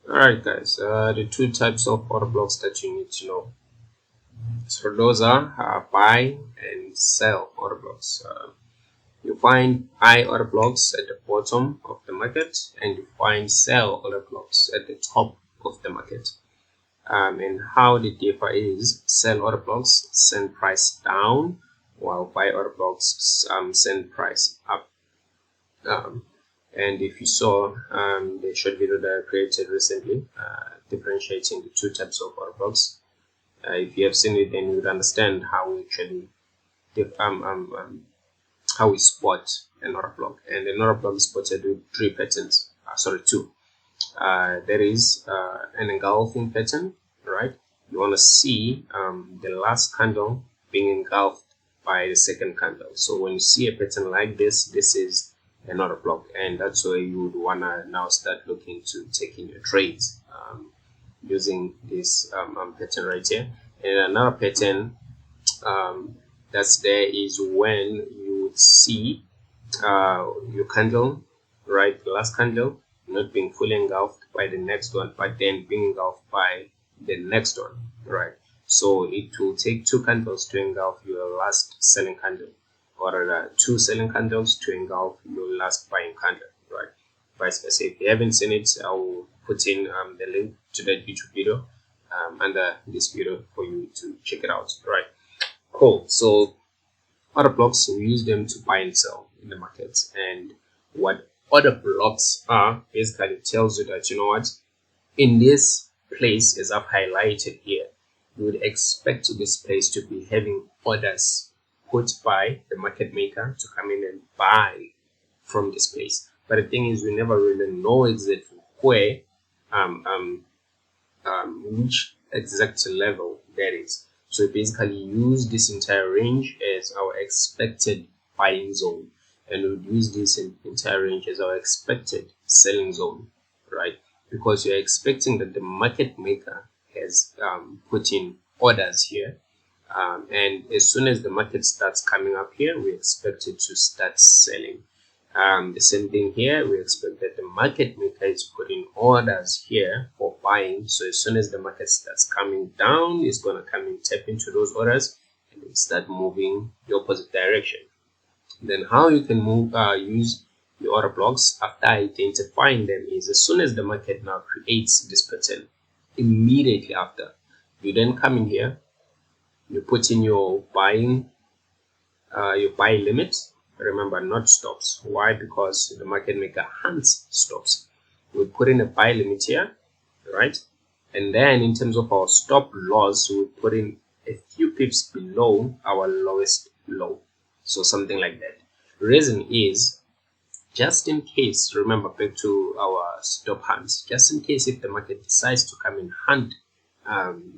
Alright guys, the two types of order blocks that you need to know. So those are buy and sell order blocks. You find buy order blocks at the bottom of the market, and you find sell order blocks at the top of the market. And how the differ is sell order blocks send price down, while buy order blocks send price up. And if you saw the short video that I created recently, differentiating the two types of order blocks, if you have seen it, then you would understand how we actually how we spot an order block. And an order block is spotted with three patterns. Two. There is an engulfing pattern, right? You want to see the last candle being engulfed by the second candle. So when you see a pattern like this, this is another block, and that's where you would want to now start looking to taking your trades using this pattern right here. And another pattern that's there is when you would see your candle, right, the last candle not being fully engulfed by the next one, but then being engulfed by the next one, right? So it will take two candles to engulf your last selling candle, or rather two selling candles to engulf your last buying candle, right? Vice versa. If you haven't seen it, I will put in the link to that YouTube video under this video for you to check it out, right? Cool. So order blocks, we use them to buy and sell in the markets. And what order blocks are basically tells you that, you know what, in this place, as I've highlighted here, you would expect this place to be having orders put by the market maker to come in and buy from this place. But the thing is, we never really know exactly where which exact level that is. So basically use this entire range as our expected buying zone, and we would use this entire range as our expected selling zone, right? Because you're expecting that the market maker has put in orders here, and as soon as the market starts coming up here, we expect it to start selling. The same thing here, we expect that the market maker is putting orders here for buying. So as soon as the market starts coming down, it's going to come and tap into those orders and then start moving the opposite direction. Then how you can use the order blocks after identifying them is as soon as the market now creates this pattern, immediately after, you then come in here, you put in your buy limit. Remember, not stops. Why? Because the market maker hunts stops. We put in a buy limit here, right? And then in terms of our stop loss, we put in a few pips below our lowest low. So something like that. Reason is, just in case, remember back to our stop hunts, just in case if the market decides to come and hunt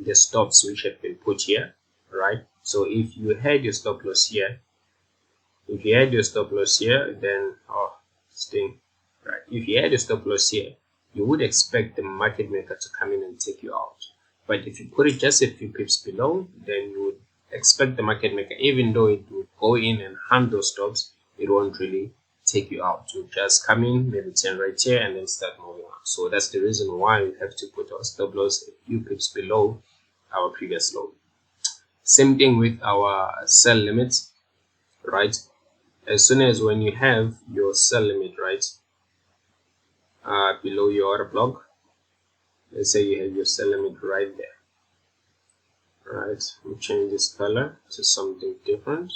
the stops which have been put here, right? So if you had your stop loss here, then right, if you had your stop loss here, you would expect the market maker to come in and take you out. But if you put it just a few pips below, then you would expect the market maker, even though it would go in and hunt those stops, it won't really take you out. You just come in, maybe turn right here, and then start moving up. So that's the reason why we have to put our stop loss a few pips below our previous low. Same thing with our sell limits, right? As soon as when you have your sell limit, right, below your order block, let's say you have your sell limit right there, right? We change this color to something different.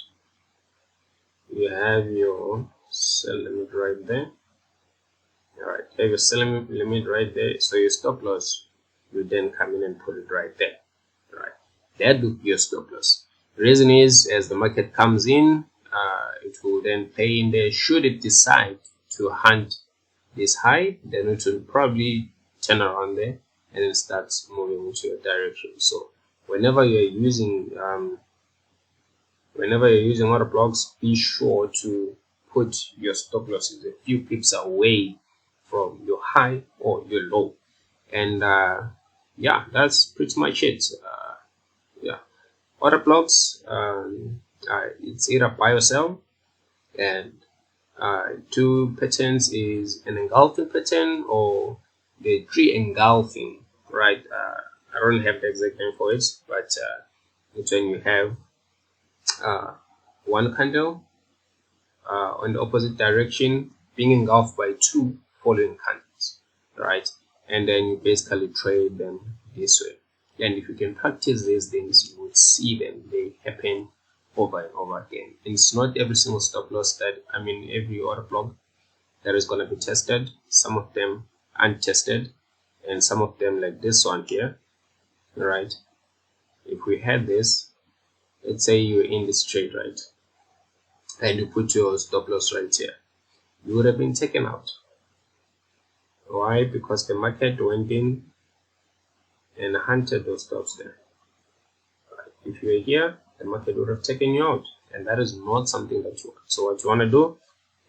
You have your sell limit right there. All right, you have your sell limit right there. So your stop loss, you then come in and put it right there, right? That would be your stop loss. The reason is, as the market comes in, it will then pay in there. Should it decide to hunt this high, then it will probably turn around there and then starts moving into your direction. So whenever you're using order blocks, be sure to put your stop losses a few pips away from your high or your low. And yeah, that's pretty much it. Yeah, order blocks, it's either buy or sell. And two patterns is an engulfing pattern or the tree engulfing, right? I don't have the exact name for it, but it's when you have one candle on the opposite direction being engulfed by two following candles, right? And then you basically trade them this way. And if you can practice these things, you would see them, they happen over and over again. And it's not every single stop loss that, I mean, every order block that is going to be tested. Some of them untested, and some of them, like this one here, right? If we had this, let's say you're in this trade, right? And you put your stop loss right here, you would have been taken out. Why? Because the market went in and hunted those stops there. Right? If you were here, the market would have taken you out, and that is not something that you want. So what you want to do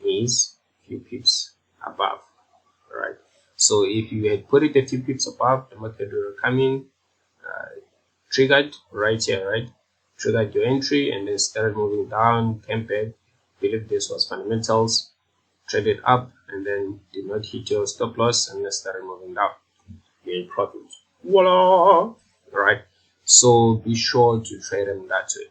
is a few pips above, right? So if you had put it a few pips above, the market would have come in, triggered right here, right? Triggered your entry and then started moving down, came back. Believe this was fundamentals, traded up and then did not hit your stop loss and then started moving down. You're in profit. Voila! Alright. So be sure to trade them that way.